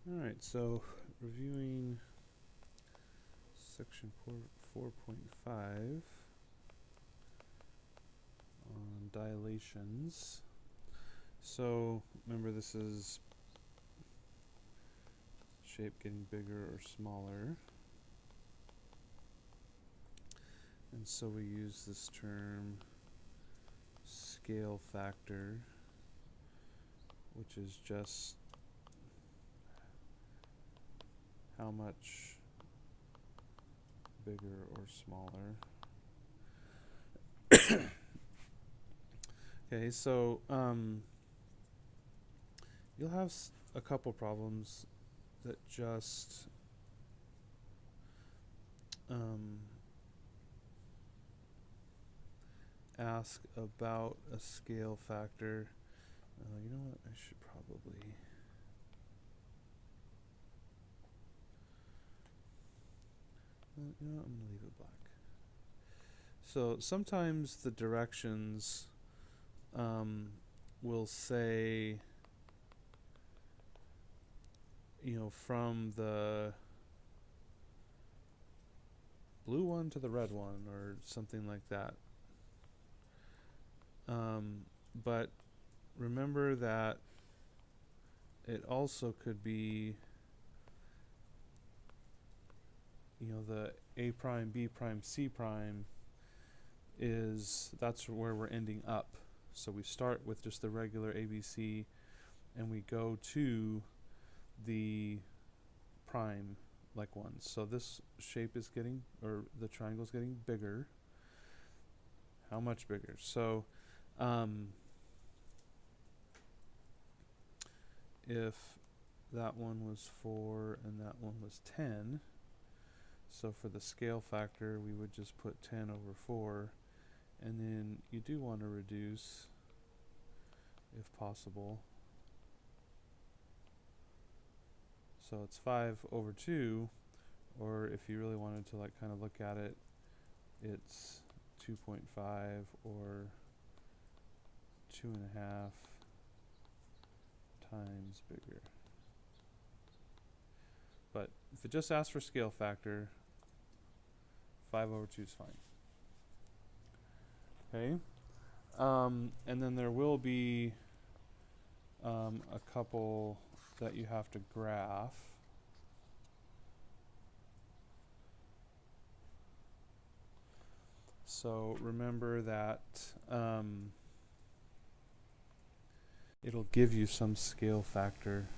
Alright, so reviewing section 4.5 on dilations. So remember, this is shape getting bigger or smaller. And so we use this term scale factor, which is just how much bigger or smaller. Okay, so you'll have a couple problems that just ask about a scale factor. You know what? I should probably. You know what? I'm going to leave it black. So sometimes the directions will say, from the blue one to the red one or something like that. But remember that it also could be, the A prime, B prime, C prime that's where we're ending up. So we start with just the regular ABC and we go to the prime like ones. So this shape is getting, or the triangle is getting bigger. How much bigger? So if that one was 4 and that one was 10, so for the scale factor we would just put 10 over 4, and then you do want to reduce if possible. So it's 5 over 2, or if you really wanted to kind of look at it, it's 2.5 or 2.5 times bigger. But if it just asks for scale factor, 5 over 2 is fine. Okay. And then there will be a couple that you have to graph. So remember that it'll give you some scale factor.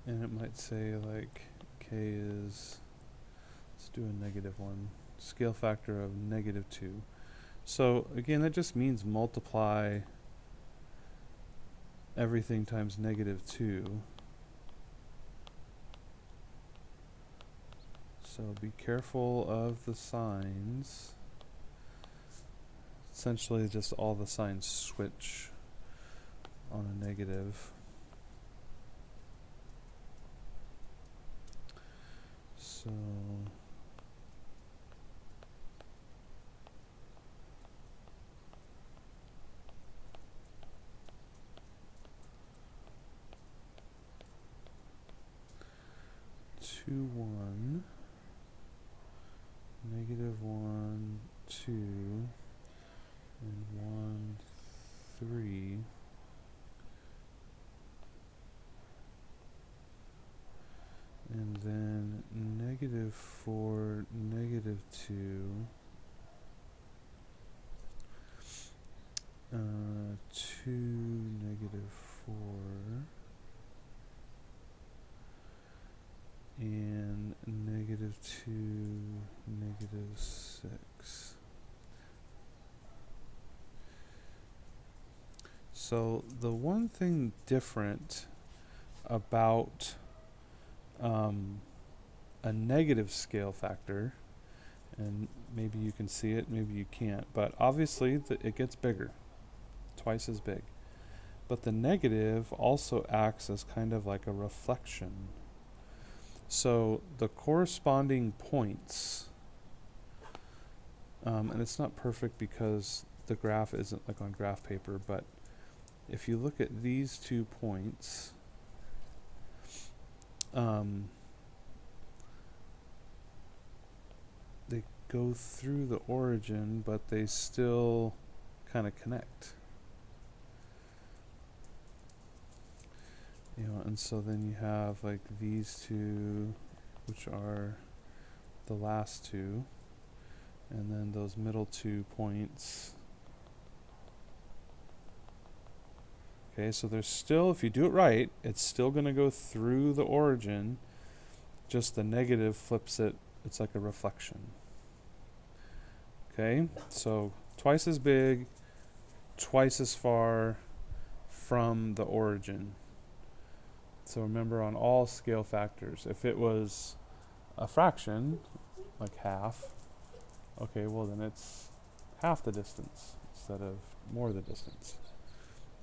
And it might say K is, let's do a -1, scale factor of -2. So again, that just means multiply everything times -2. So be careful of the signs. Essentially just all the signs switch on a negative. So -2, 1, -1, 2, and 1, 3. And then -4, -2, 2, -4, and -2, -6. So the one thing different about a negative scale factor And maybe you can see it, maybe you can't. But obviously it gets bigger, twice as big. But the negative also acts as kind of like a reflection. So the corresponding points, and it's not perfect because the graph isn't like on graph paper, but if you look at these 2 points, they go through the origin, but they still kind of connect. You know, and so then you have like these 2, which are the last 2, and then those middle 2 points. Okay, so there's still, if you do it right, it's still going to go through the origin, just the negative flips it, it's like a reflection. Okay, so twice as big, twice as far from the origin. So remember, on all scale factors, if it was a fraction, like half, okay, well then it's half the distance instead of more the distance.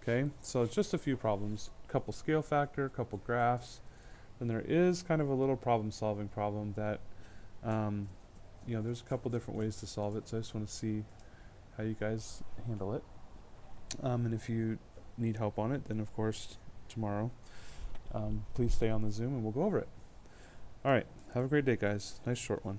Okay, so it's just a few problems, couple scale factor, couple graphs. Then there is kind of a little problem-solving problem that, you know, there's a couple different ways to solve it, so I just want to see how you guys handle it. And if you need help on it, then of course tomorrow, please stay on the Zoom and we'll go over it. All right, have a great day, guys. Nice short one.